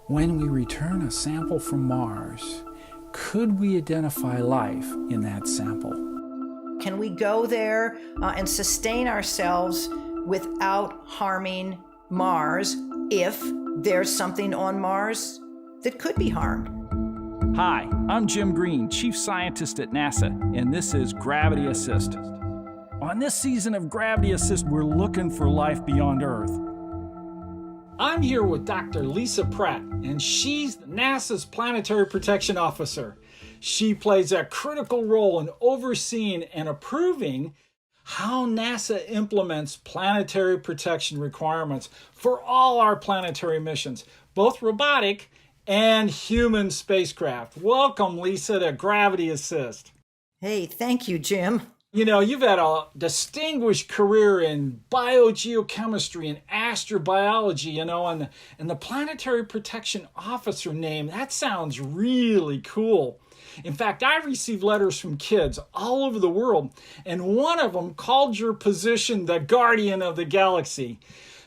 When we return a sample from Mars, could we identify life in that sample? Can we go there and sustain ourselves without harming Mars if there's something on Mars that could be harmed? Hi, I'm Jim Green, Chief Scientist at NASA, and this is Gravity Assist. On this season of Gravity Assist, we're looking for life beyond Earth. I'm here with Dr. Lisa Pratt, and she's NASA's Planetary Protection Officer. She plays a critical role in overseeing and approving how NASA implements planetary protection requirements for all our planetary missions, both robotic and human spacecraft. Welcome, Lisa, to Gravity Assist. Hey, thank you, Jim. You know, you've had a distinguished career in biogeochemistry and astrobiology, and the Planetary Protection Officer name, that sounds really cool. In fact, I received letters from kids all over the world, and one of them called your position the Guardian of the Galaxy.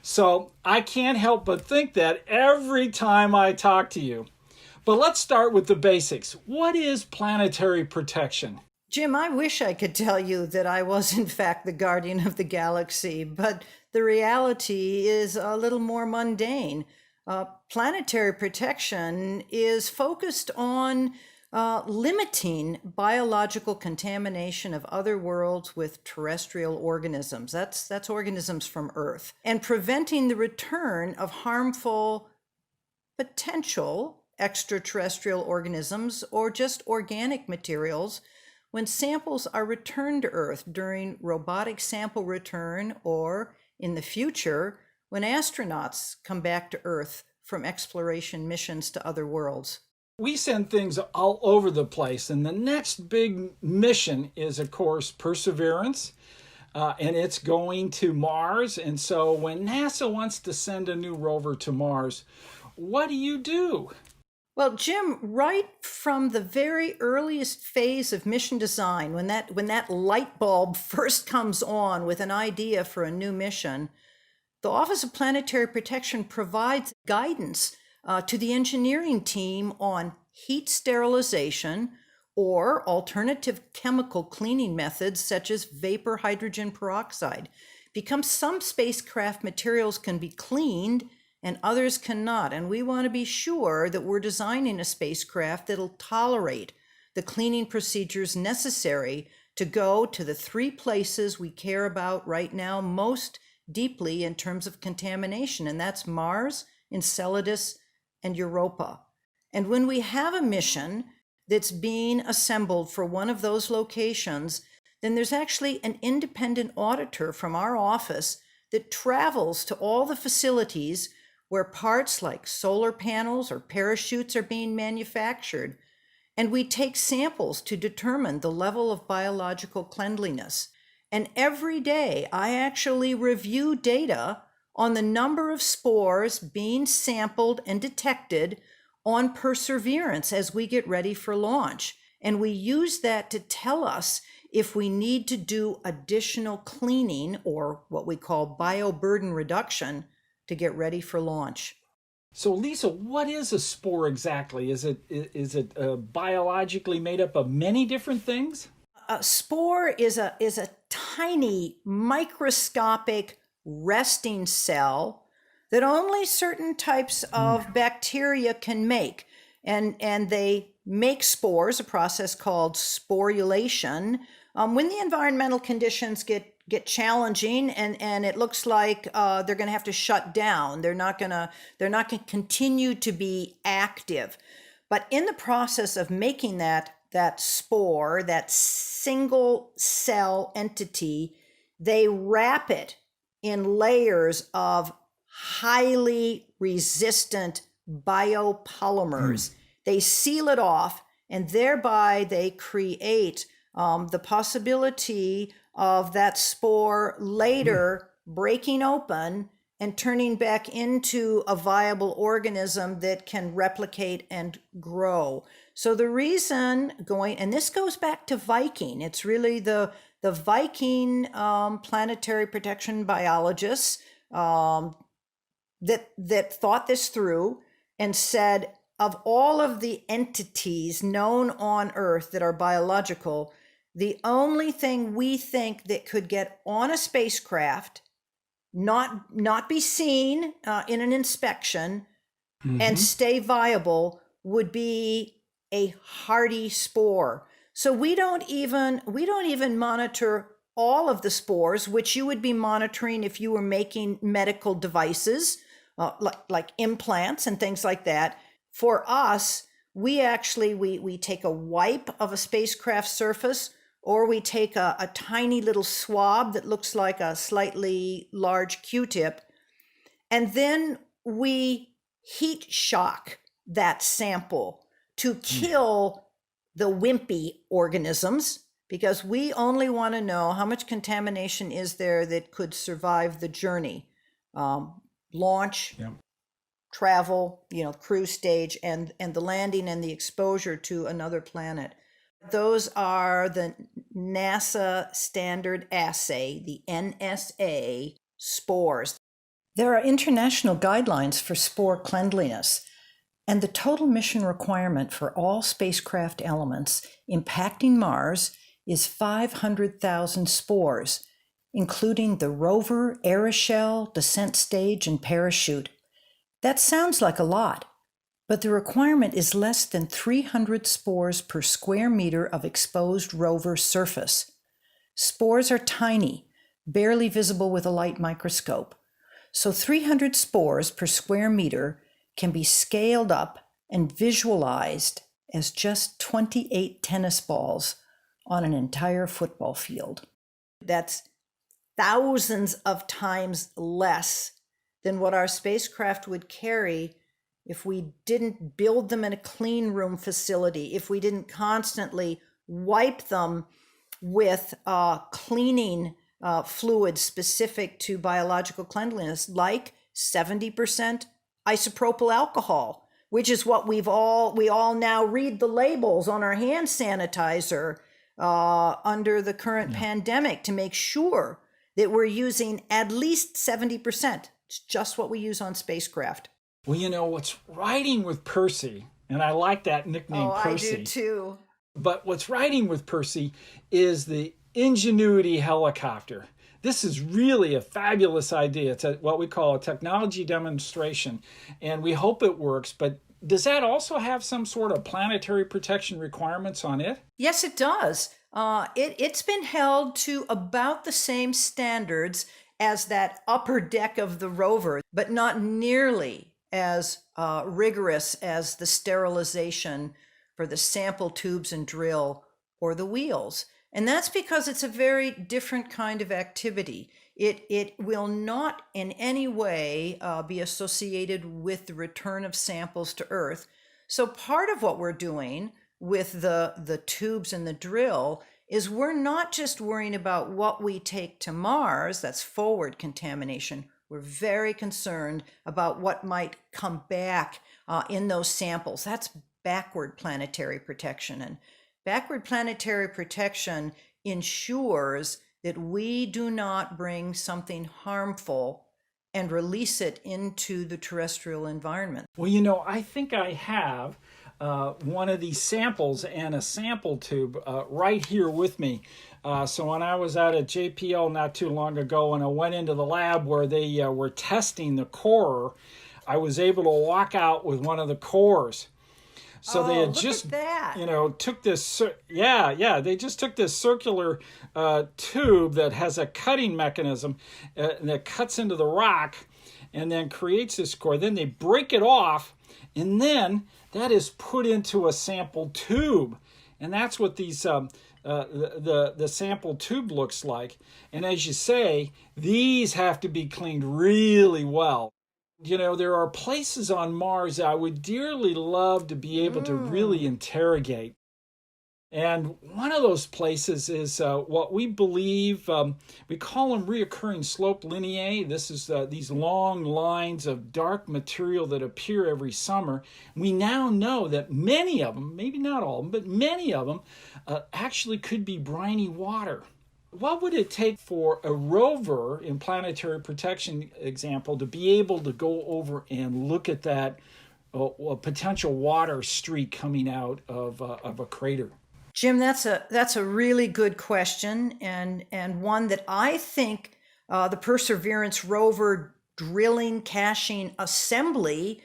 So I can't help but think that every time I talk to you. But let's start with the basics. What is planetary protection? Jim, I wish I could tell you that I was in fact the guardian of the galaxy, but the reality is a little more mundane. Planetary protection is focused on limiting biological contamination of other worlds with terrestrial organisms. That's organisms from Earth, and preventing the return of harmful potential extraterrestrial organisms or just organic materials when samples are returned to Earth during robotic sample return, or in the future, when astronauts come back to Earth from exploration missions to other worlds. We send things all over the place, and the next big mission is, of course, Perseverance, and it's going to Mars. And so when NASA wants to send a new rover to Mars, what do you do? Well, Jim, right from the very earliest phase of mission design, when that light bulb first comes on with an idea for a new mission, the Office of Planetary Protection provides guidance to the engineering team on heat sterilization or alternative chemical cleaning methods such as vapor hydrogen peroxide, because some spacecraft materials can be cleaned and others cannot. And we want to be sure that we're designing a spacecraft that'll tolerate the cleaning procedures necessary to go to the three places we care about right now most deeply in terms of contamination, and that's Mars, Enceladus, and Europa. And when we have a mission that's being assembled for one of those locations, then there's actually an independent auditor from our office that travels to all the facilities where parts like solar panels or parachutes are being manufactured, and we take samples to determine the level of biological cleanliness. And every day I actually review data on the number of spores being sampled and detected on Perseverance as we get ready for launch. And we use that to tell us if we need to do additional cleaning, or what we call bioburden reduction, to get ready for launch. So Lisa, what is a spore exactly? Is it biologically made up of many different things? A spore is a tiny microscopic resting cell that only certain types of bacteria can make. And they make spores, a process called sporulation, when the environmental conditions get challenging and it looks like they're going to have to shut down. They're not going to continue to be active. But in the process of making that spore, that single cell entity, they wrap it in layers of highly resistant biopolymers. They seal it off, and thereby they create the possibility of that spore later breaking open and turning back into a viable organism that can replicate and grow. So the reason and this goes back to Viking, it's really the Viking planetary protection biologists that thought this through and said, of all of the entities known on Earth that are biological, the only thing we think that could get on a spacecraft, not be seen in an inspection, and stay viable would be a hardy spore. So we don't even monitor all of the spores, which you would be monitoring if you were making medical devices, like implants and things like that. For us, we actually we take a wipe of a spacecraft surface, or we take a tiny little swab that looks like a slightly large Q-tip, and then we heat shock that sample to kill the wimpy organisms, because we only want to know how much contamination is there that could survive the journey, launch, travel, cruise stage, and the landing and the exposure to another planet. Those are the NASA standard assay, the NSA spores. There are international guidelines for spore cleanliness, and the total mission requirement for all spacecraft elements impacting Mars is 500,000 spores, including the rover, aeroshell, descent stage, and parachute. That sounds like a lot, but the requirement is less than 300 spores per square meter of exposed rover surface. Spores are tiny, barely visible with a light microscope. So 300 spores per square meter can be scaled up and visualized as just 28 tennis balls on an entire football field. That's thousands of times less than what our spacecraft would carry if we didn't build them in a clean room facility, if we didn't constantly wipe them with cleaning fluids specific to biological cleanliness, like 70% isopropyl alcohol, which is what we all now read the labels on our hand sanitizer under the current pandemic to make sure that we're using at least 70%. It's just what we use on spacecraft. Well, what's riding with Percy, and I like that nickname, Percy. I do too. But what's riding with Percy is the Ingenuity helicopter. This is really a fabulous idea. It's what we call a technology demonstration, and we hope it works. But does that also have some sort of planetary protection requirements on it? Yes, it does. It's been held to about the same standards as that upper deck of the rover, but not nearly as rigorous as the sterilization for the sample tubes and drill or the wheels. And that's because it's a very different kind of activity. It will not in any way be associated with the return of samples to Earth. So part of what we're doing with the tubes and the drill is we're not just worrying about what we take to Mars, that's forward contamination. We're very concerned about what might come back in those samples. That's backward planetary protection. And backward planetary protection ensures that we do not bring something harmful and release it into the terrestrial environment. Well, I think I have one of these samples and a sample tube right here with me. So when I was out at JPL not too long ago and I went into the lab where they were testing the core, I was able to walk out with one of the cores. So they had just, took this, they just took this circular tube that has a cutting mechanism that cuts into the rock and then creates this core. Then they break it off, and then that is put into a sample tube. And that's what these the sample tube looks like. And as you say, these have to be cleaned really well. There are places on Mars I would dearly love to be able to really interrogate. And one of those places is what we believe, we call them reoccurring slope lineae. This is these long lines of dark material that appear every summer. We now know that many of them, maybe not all of them, but many of them actually could be briny water. What would it take for a rover in planetary protection example to be able to go over and look at that a potential water streak coming out of a crater? Jim, that's a really good question, and one that I think the Perseverance Rover drilling, caching, assembly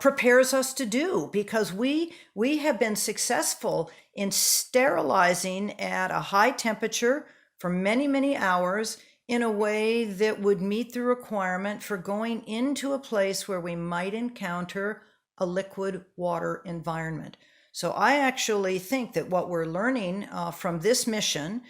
prepares us to do, because we have been successful in sterilizing at a high temperature for many, many hours in a way that would meet the requirement for going into a place where we might encounter a liquid water environment. So I actually think that what we're learning from this mission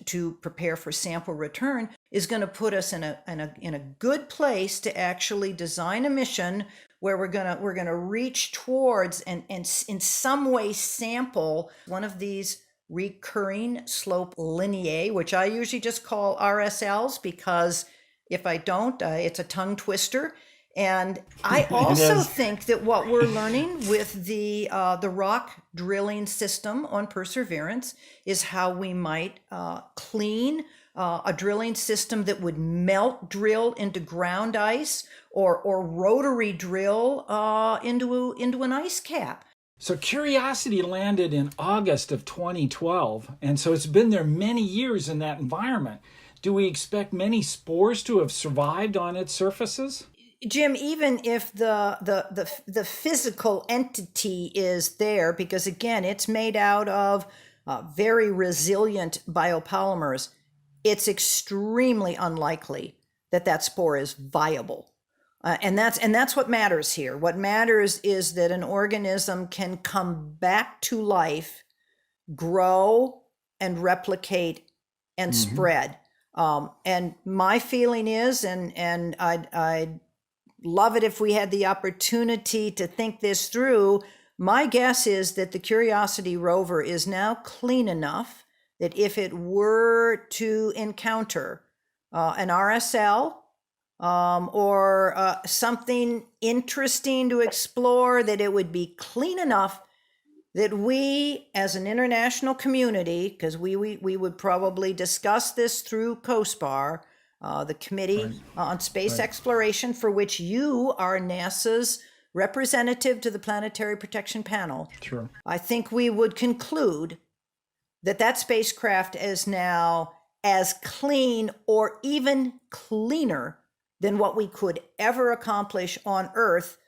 to prepare for sample return is going to put us in a good place to actually design a mission where we're gonna reach towards and in some way sample one of these recurring slope lineae, which I usually just call RSLs, because if I don't, it's a tongue twister. And I also think that what we're learning with the rock drilling system on Perseverance is how we might clean a drilling system that would melt drill into ground ice, or rotary drill into an ice cap. So Curiosity landed in August of 2012, and so it's been there many years in that environment. Do we expect many spores to have survived on its surfaces? Jim, even if the physical entity is there, because again, it's made out of very resilient biopolymers, it's extremely unlikely that spore is viable. And that's what matters here. What matters is that an organism can come back to life, grow and replicate and spread. And my feeling is, and I'd love it if we had the opportunity to think this through. My guess is that the Curiosity rover is now clean enough that if it were to encounter an RSL or something interesting to explore, that it would be clean enough that we as an international community, because we would probably discuss this through COSPAR, the Committee on Space Exploration, for which you are NASA's representative to the Planetary Protection Panel. Sure. I think we would conclude that spacecraft is now as clean or even cleaner than what we could ever accomplish on Earth,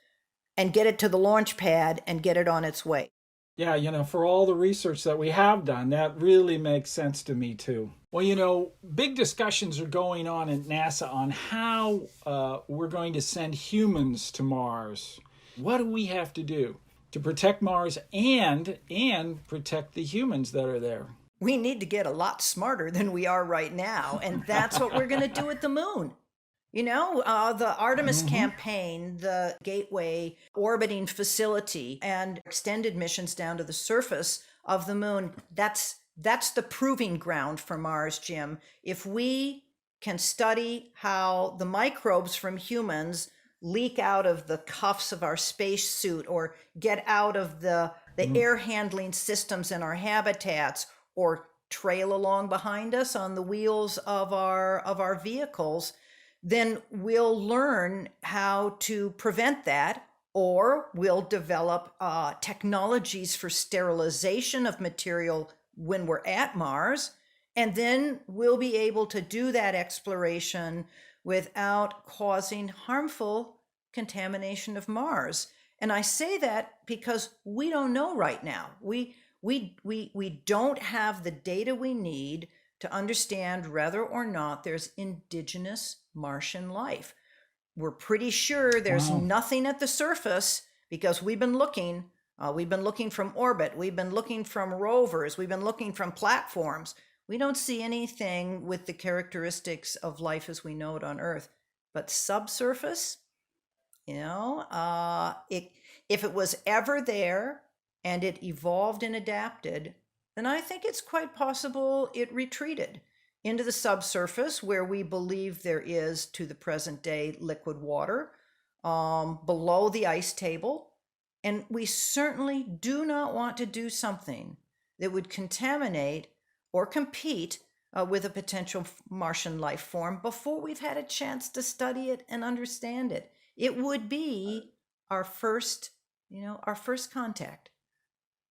and get it to the launch pad and get it on its way. Yeah, for all the research that we have done, that really makes sense to me too. Well, big discussions are going on at NASA on how we're going to send humans to Mars. What do we have to do to protect Mars and protect the humans that are there? We need to get a lot smarter than we are right now, and that's what we're going to do at the moon. The Artemis campaign, the Gateway orbiting facility, and extended missions down to the surface of the moon, that's the proving ground for Mars, Jim. If we can study how the microbes from humans leak out of the cuffs of our spacesuit, or get out of the air handling systems in our habitats, or trail along behind us on the wheels of our vehicles, then we'll learn how to prevent that, or we'll develop technologies for sterilization of material when we're at Mars, and then we'll be able to do that exploration without causing harmful contamination of Mars. And I say that because we don't know right now. We don't have the data we need to understand whether or not there's indigenous Martian life. We're pretty sure there's nothing at the surface, because we've been looking from orbit, we've been looking from rovers, we've been looking from platforms. We don't see anything with the characteristics of life as we know it on Earth. But subsurface, if it was ever there and it evolved and adapted, then I think it's quite possible it retreated into the subsurface, where we believe there is, to the present day, liquid water below the ice table. And we certainly do not want to do something that would contaminate or compete with a potential Martian life form before we've had a chance to study it and understand it. It would be our first, our first contact.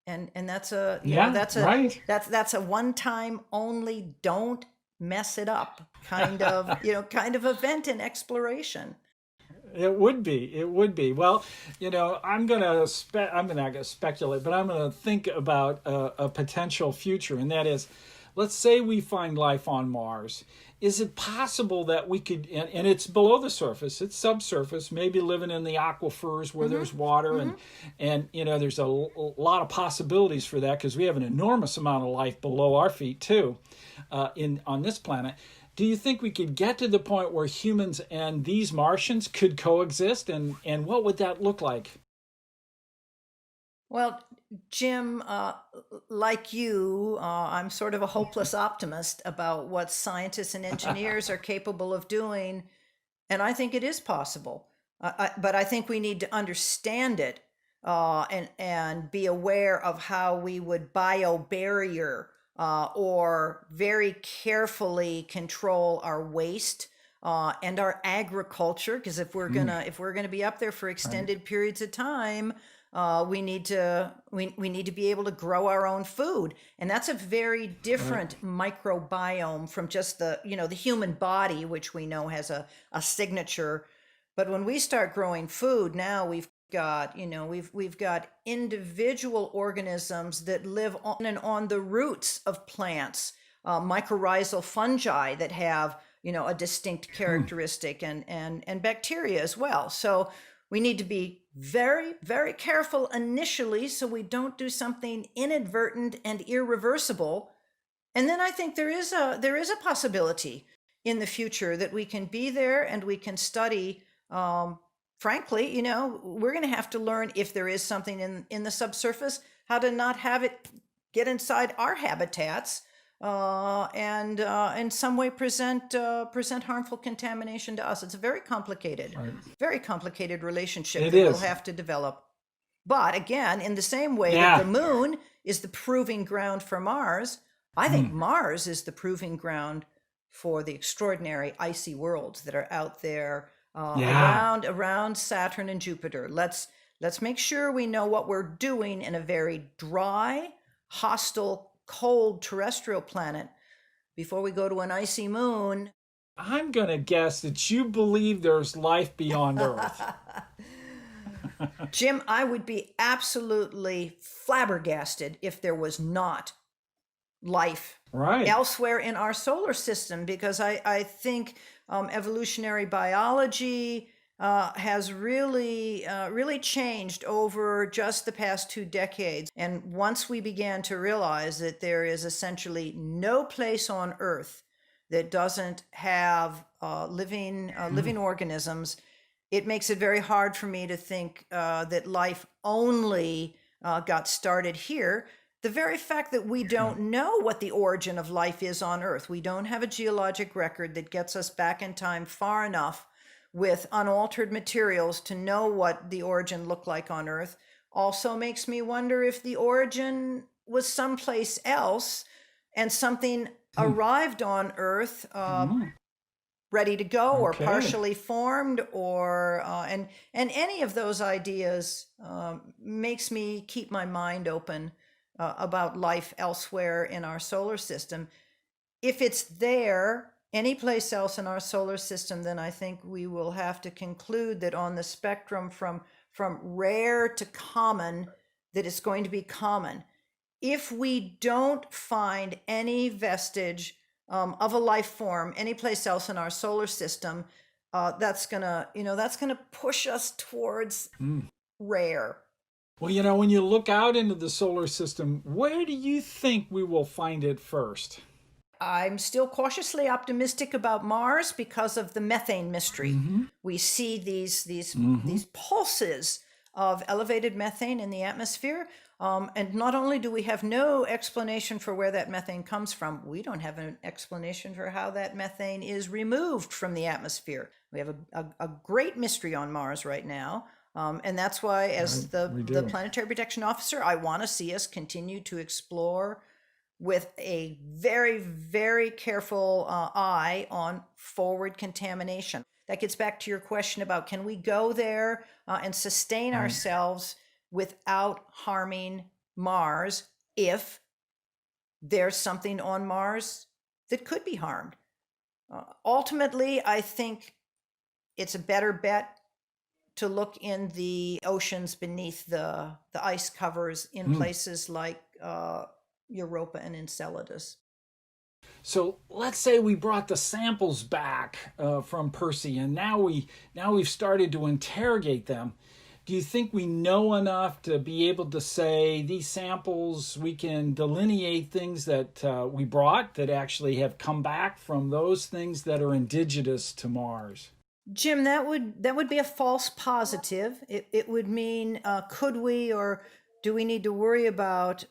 And that's a, Yeah, right. that's a one time only, don't mess it up kind of, kind of event in exploration. It would be. It would be. Well, I'm gonna I'm not gonna speculate, but I'm gonna think about a potential future, and that is, let's say we find life on Mars. Is it possible that we could, and it's below the surface, it's subsurface, maybe living in the aquifers where there's water, and there's a lot of possibilities for that because we have an enormous amount of life below our feet too, on this planet. Do you think we could get to the point where humans and these Martians could coexist, and what would that look like? Well, Jim, like you, I'm sort of a hopeless optimist about what scientists and engineers are capable of doing, and I think it is possible. But I think we need to understand it, and be aware of how we would biobarrier, or very carefully control our waste, and our agriculture. Because if we're gonna be up there for extended periods of time, we need to be able to grow our own food, and that's a very different microbiome from just the human body, which we know has a signature. But when we start growing food, now we've got individual organisms that live on and on the roots of plants, mycorrhizal fungi that have a distinct characteristic, and bacteria as well. So we need to be very, very careful initially so we don't do something inadvertent and irreversible. And then I think there is a possibility in the future that we can be there and we can study. Frankly, we're going to have to learn, if there is something in the subsurface, how to not have it get inside our habitats, and in some way present harmful contamination to us. It's a very complicated, very complicated relationship we'll have to develop. But again, in the same way that the moon is the proving ground for Mars, I think Mars is the proving ground for the extraordinary icy worlds that are out there, around Saturn and Jupiter. Let's make sure we know what we're doing in a very dry, hostile, cold terrestrial planet before we go to an icy moon. I'm going to guess that you believe there's life beyond Earth. Jim, I would be absolutely flabbergasted if there was not life elsewhere in our solar system, because I think evolutionary biology has really changed over just the past 2 decades. And once we began to realize that there is essentially no place on Earth that doesn't have living organisms, it makes it very hard for me to think that life only got started here. The very fact that we don't know what the origin of life is on Earth, we don't have a geologic record that gets us back in time far enough with unaltered materials to know what the origin looked like on Earth, also makes me wonder if the origin was someplace else and something arrived on Earth ready to go, or partially formed, or and any of those ideas makes me keep my mind open about life elsewhere in our solar system. If it's there any place else in our solar system, then I think we will have to conclude that on the spectrum from rare to common, that it's going to be common. If we don't find any vestige of a life form anyplace else in our solar system, that's gonna push us towards rare. Well, when you look out into the solar system, where do you think we will find it first? I'm still cautiously optimistic about Mars because of the methane mystery. We see these pulses of elevated methane in the atmosphere. And not only do we have no explanation for where that methane comes from, we don't have an explanation for how that methane is removed from the atmosphere. We have a great mystery on Mars right now. And that's why, as the Planetary Protection Officer, I want to see us continue to explore with a very, very careful eye on forward contamination. that gets back to your question about can we go there and sustain ourselves without harming Mars if there's something on Mars that could be harmed. Ultimately, I think it's a better bet to look in the oceans beneath the ice covers in places like Europa and Enceladus. So let's say we brought the samples back from Percy, and now we've started to interrogate them. Do you think we know enough to be able to say these samples, we can delineate things that we brought that actually have come back from those things that are indigenous to Mars? Jim, that would be a false positive. It would mean could we or do we need to worry about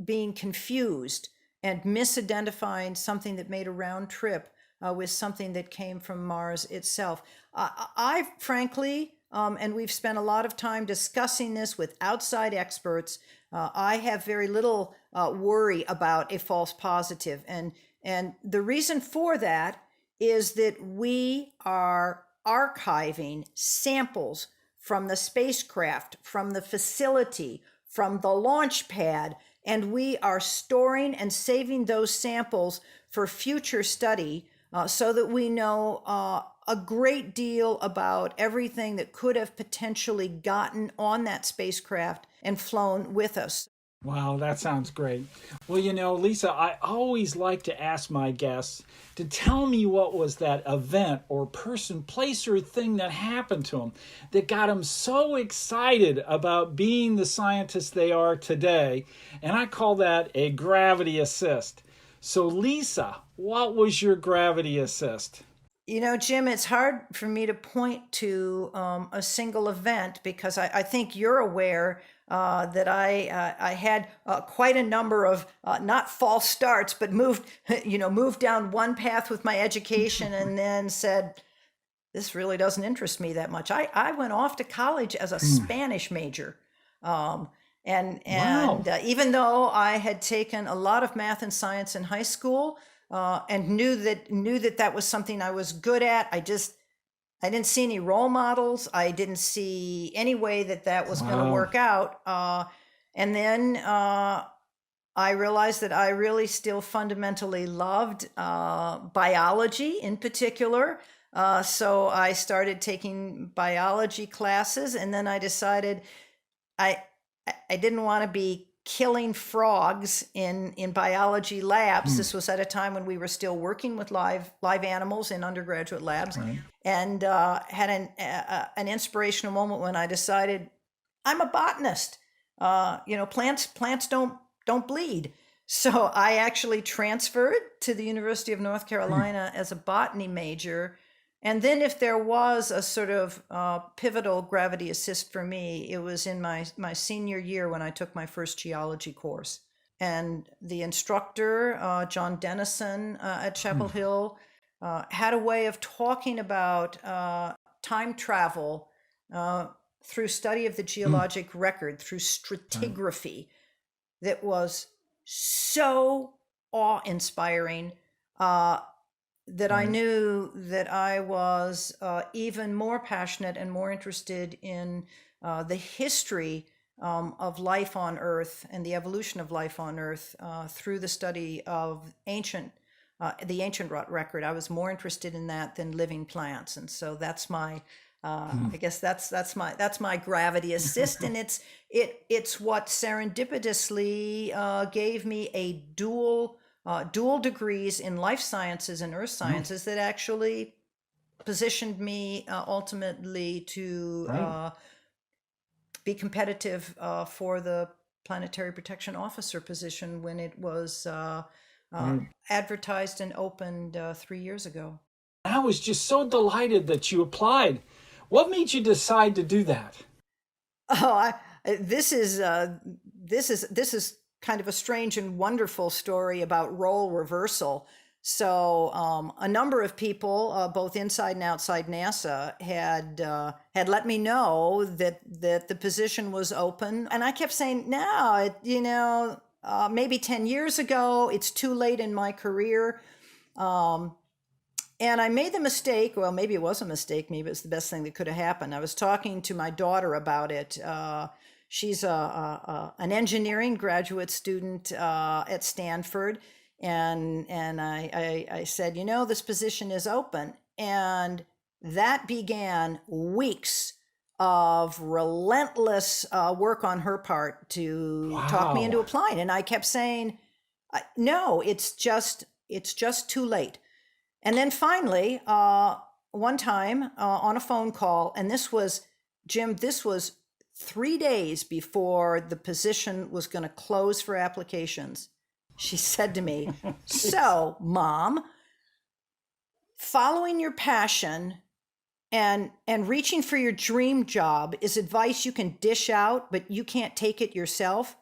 being confused and misidentifying something that made a round trip with something that came from Mars itself? I frankly, and we've spent a lot of time discussing this with outside experts, I have very little worry about a false positive. And the reason for that is that we are archiving samples from the spacecraft, from the facility, from the launch pad, and we are storing and saving those samples for future study so that we know a great deal about everything that could have potentially gotten on that spacecraft and flown with us. Wow, that sounds great. Well, Lisa, I always like to ask my guests to tell me what was that event or person, place, or thing that happened to them that got them so excited about being the scientists they are today. And I call that a gravity assist. So, Lisa, what was your gravity assist? Jim, it's hard for me to point to a single event because I think you're aware that I had quite a number of not false starts, but moved down one path with my education and then said, this really doesn't interest me that much. I went off to college as a Spanish major. Wow. Even though I had taken a lot of math and science in high school and knew that was something I was good at, I didn't see any role models. I didn't see any way that was going to work out. And then I realized that I really still fundamentally loved biology in particular. So I started taking biology classes, and then I decided I didn't want to be killing frogs in biology labs. This was at a time when we were still working with live animals in undergraduate labs, right. And had an inspirational moment when I decided I'm a botanist. Plants don't bleed. So I actually transferred to the University of North Carolina as a botany major. And then if there was a sort of pivotal gravity assist for me, it was in my senior year when I took my first geology course. And the instructor, John Dennison at Chapel Hill, had a way of talking about time travel through study of the geologic record, through stratigraphy, that was so awe-inspiring that I knew that I was even more passionate and more interested in the history of life on Earth and the evolution of life on Earth through the study of the ancient record. I was more interested in that than living plants, and so that's my. I guess that's my gravity assist, and it's what serendipitously gave me a dual degrees in life sciences and earth sciences that actually positioned me ultimately to be competitive for the Planetary Protection Officer position when it was advertised and opened 3 years ago. I was just so delighted that you applied. What made you decide to do that? This is kind of a strange and wonderful story about role reversal. So a number of people, both inside and outside NASA, had let me know that the position was open, and I kept saying, no, maybe 10 years ago. It's too late in my career. And I made the mistake, well, maybe it was a mistake, maybe it's the best thing that could have happened. I was talking to my daughter about it. She's an engineering graduate student at Stanford. And I said, this position is open. And that began weeks of relentless work on her part to talk me into applying. And I kept saying, no, it's just too late. And then finally, one time on a phone call, and this was 3 days before the position was going to close for applications, she said to me, so, Mom, following your passion and reaching for your dream job is advice you can dish out, but you can't take it yourself.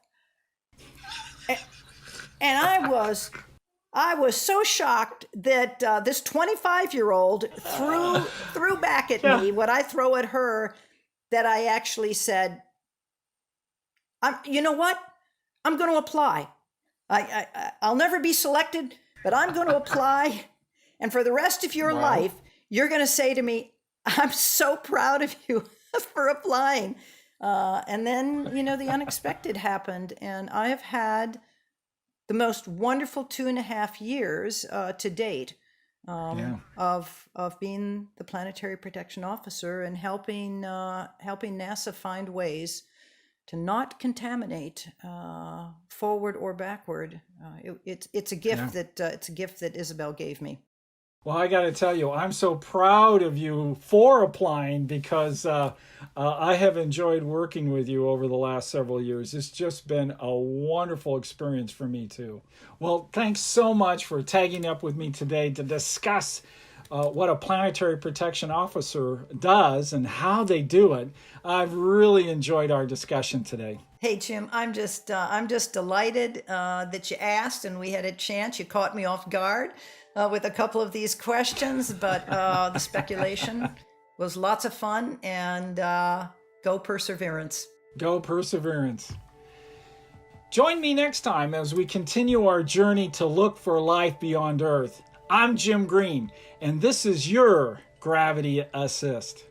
And I was so shocked that this 25-year-old threw back at me what I throw at her, that I actually said, you know what? I'm going to apply. I'll never be selected, but I'm going to apply. And for the rest of your life, you're going to say to me, I'm so proud of you for applying. And then, the unexpected happened. And I have had the most wonderful 2.5 years to date of being the Planetary Protection Officer and helping NASA find ways to not contaminate forward or backward. It's a gift that Isabel gave me. Well, I got to tell you, I'm so proud of you for applying, because I have enjoyed working with you over the last several years. It's just been a wonderful experience for me, too. Well, thanks so much for tagging up with me today to discuss what a Planetary Protection Officer does and how they do it. I've really enjoyed our discussion today. Hey, Jim, I'm just delighted that you asked and we had a chance. You caught me off guard with a couple of these questions, but the speculation was lots of fun, and go Perseverance. Go Perseverance. Join me next time as we continue our journey to look for life beyond Earth. I'm Jim Green, and this is your Gravity Assist.